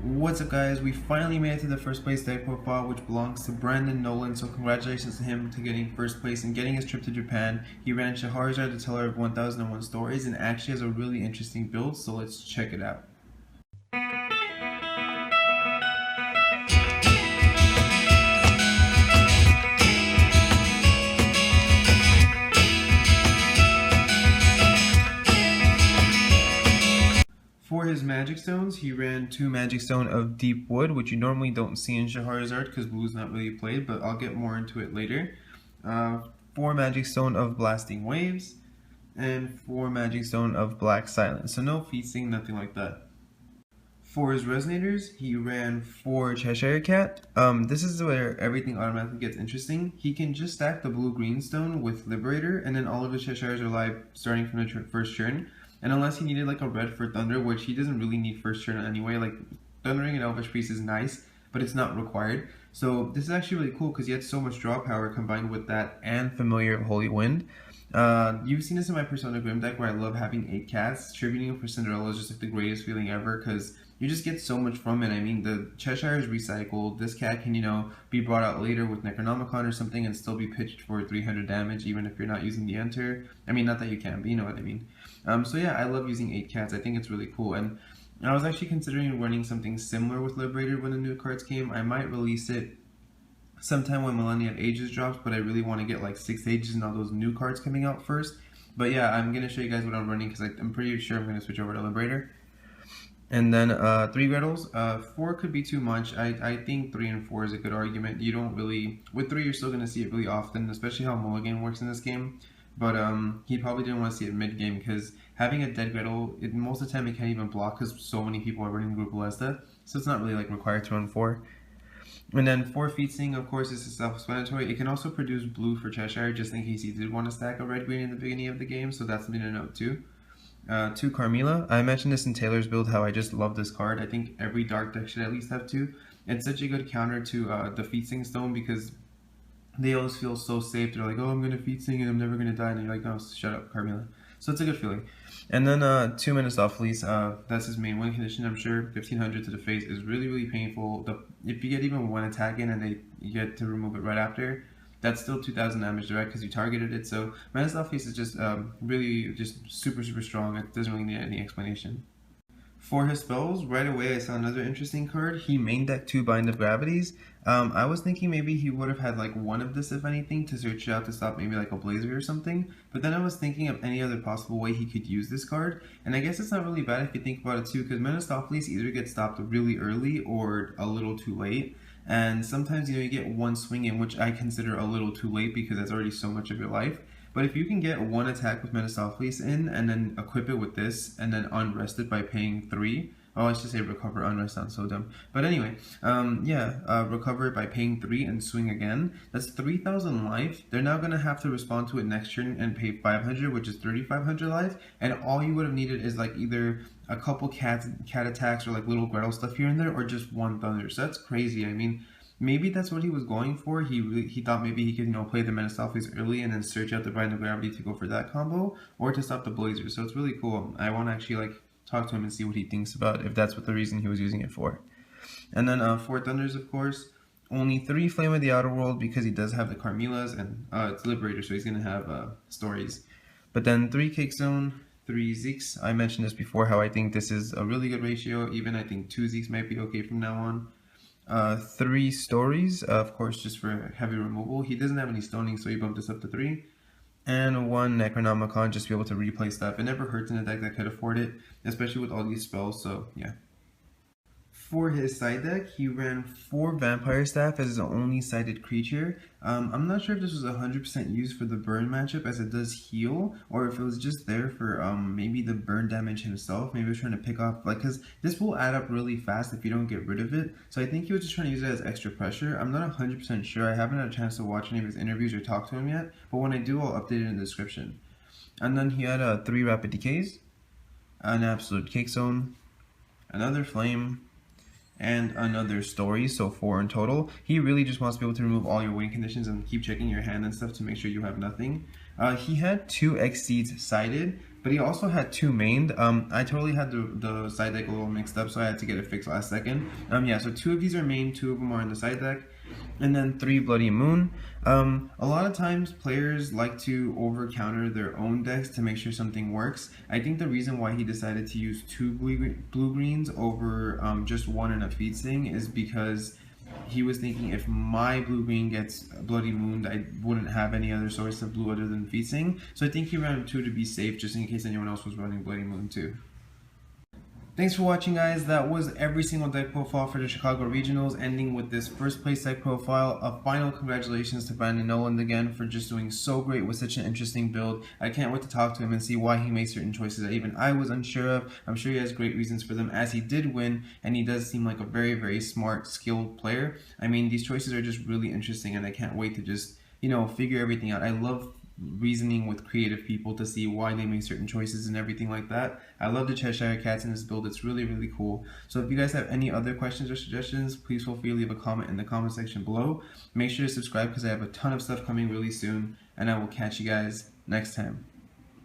What's up guys, we finally made it to the first place deck profile, which belongs to Brandon Noland, so congratulations to him to getting first place and getting his trip to Japan. He ran Scheherazade, the teller of 1001 stories, and actually has a really interesting build, so let's check it out. For his magic stones, he ran 2 magic stone of Deep Wood, which you normally don't see in Scheherazade because blue's not really played, but I'll get more into it later. 4 magic stone of Blasting Waves, and 4 magic stone of Black Silence. So no Fiethsing, nothing like that. For his Resonators, he ran 4 Cheshire Cat. This is where everything automatically gets interesting. He can just stack the blue-green stone with Liberator, and then all of his Cheshires are live starting from the first turn. And unless he needed like a red for Thunder, which he doesn't really need first turn anyway, like Thundering and Elvish Priest is nice, but it's not required. So this is actually really cool because he had so much draw power combined with that and Familiar of Holy Wind. You've seen this in my Persona Grim deck where I love having 8 cats. Tributing for Cinderella is just like the greatest feeling ever because you just get so much from it. I mean, the Cheshire is recycled. This cat can, be brought out later with Necronomicon or something and still be pitched for 300 damage even if you're not using the Enter. I mean, not that you can, but you know what I mean. So yeah, I love using 8 cats. I think it's really cool. And I was actually considering running something similar with Liberator when the new cards came. I might release it sometime when Millennia of Ages drops, but I really want to get like 6 Ages and all those new cards coming out first. But yeah, I'm going to show you guys what I'm running because I'm pretty sure I'm going to switch over to Liberator. And then 3 Grettles. 4 could be too much. I think 3 and 4 is a good argument. You don't really, with 3 you're still going to see it really often, especially how Mulligan works in this game. But he probably didn't want to see it mid-game because having a dead Gretel, most of the time it can't even block because so many people are running Group Ballista. So it's not really like required to run 4. And then 4 Fiethsing, of course, is self-explanatory. It can also produce blue for Cheshire just in case you did want to stack a red-green in the beginning of the game, so that's something to note too. 2 Carmilla. I mentioned this in Taylor's build, how I just love this card. I think every dark deck should at least have 2. It's such a good counter to the Fiethsing Stone because they always feel so safe. They're like, oh, I'm going to Fiethsing and I'm never going to die. And you're like, no, shut up, Carmilla. So it's a good feeling. And then 2 minutes off fleece. That's his main win condition, I'm sure. 1500 to the face is really, really painful. If you get even 1 attack in and you get to remove it right after, that's still 2000 damage direct because you targeted it. So Menace Off Face is just really just super, super strong. It doesn't really need any explanation. For his spells, right away I saw another interesting card. He main decked 2 Bind of Gravities. I was thinking maybe he would have had like 1 of this if anything to search out to stop maybe like a Blazer or something. But then I was thinking of any other possible way he could use this card. And I guess it's not really bad if you think about it too, because Menace Off Face either gets stopped really early or a little too late. And sometimes you get 1 swing in, which I consider a little too late because that's already so much of your life. But if you can get 1 attack with Menace Off Face in, and then equip it with this, and then unrest it by paying 3. Oh, I should say recover, unrest sounds so dumb. But anyway, recover it by paying 3 and swing again. That's 3000 life. They're now going to have to respond to it next turn and pay 500, which is 3500 life. And all you would have needed is like either a couple cat attacks or like little Gretel stuff here and there, or just 1 Thunder. So that's crazy. I mean, maybe that's what he was going for. He thought maybe he could play the Menace Off Face early and then search out the Bind of Gravity to go for that combo, or to stop the Blazer. So it's really cool. I want to actually talk to him and see what he thinks about it, if that's what the reason he was using it for. And then 4 Thunders, of course. Only 3 Flame of the Outer World because he does have the Carmillas and it's Liberator, so he's gonna have stories. But then 3 Cake Zone, 3 Zeeks. I mentioned this before how I think this is a really good ratio. Even I think 2 Zeeks might be okay from now on. 3 Stories, of course, just for heavy removal. He doesn't have any stoning, so he bumped this up to 3. And 1 Necronomicon, just to be able to replay stuff. It never hurts in a deck that could afford it, especially with all these spells, so yeah. For his side deck, he ran 4 Vampire Staff as his only sided creature. I'm not sure if this was 100% used for the burn matchup as it does heal, or if it was just there for maybe the burn damage himself. Maybe he was trying to pick off, because this will add up really fast if you don't get rid of it. So I think he was just trying to use it as extra pressure. I'm not 100% sure. I haven't had a chance to watch any of his interviews or talk to him yet, but when I do, I'll update it in the description. And then he had 3 Rapid Decays, an Absolute Cake Zone, another Flame, and another story, so 4 in total. He really just wants to be able to remove all your win conditions and keep checking your hand and stuff to make sure you have nothing. He had 2 Exceeds sided, but he also had 2 mained. I totally had the side deck a little mixed up, so I had to get it fixed last second. Yeah, so 2 of these are main, 2 of them are in the side deck, and then 3 Bloody Moon. A lot of times players like to over counter their own decks to make sure something works. I think the reason why he decided to use 2 blue greens over just 1 in a Fiethsing is because he was thinking if my blue green gets Bloody Mooned, I wouldn't have any other source of blue other than Fiethsing. So I think he ran 2 to be safe, just in case anyone else was running Bloody Moon too. Thanks for watching, guys. That was every single deck profile for the Chicago Regionals, ending with this first place deck profile. A final congratulations to Brandon Noland again for just doing so great with such an interesting build. I can't wait to talk to him and see why he made certain choices that even I was unsure of. I'm sure he has great reasons for them, as he did win, and he does seem like a very, very smart, skilled player. I mean, these choices are just really interesting, and I can't wait to just, figure everything out. I love reasoning with creative people to see why they make certain choices and everything like that. I love the Cheshire Cats in this build. It's really, really cool. So if you guys have any other questions or suggestions, please feel free to leave a comment in the comment section below. Make sure to subscribe because I have a ton of stuff coming really soon, and I will catch you guys next time.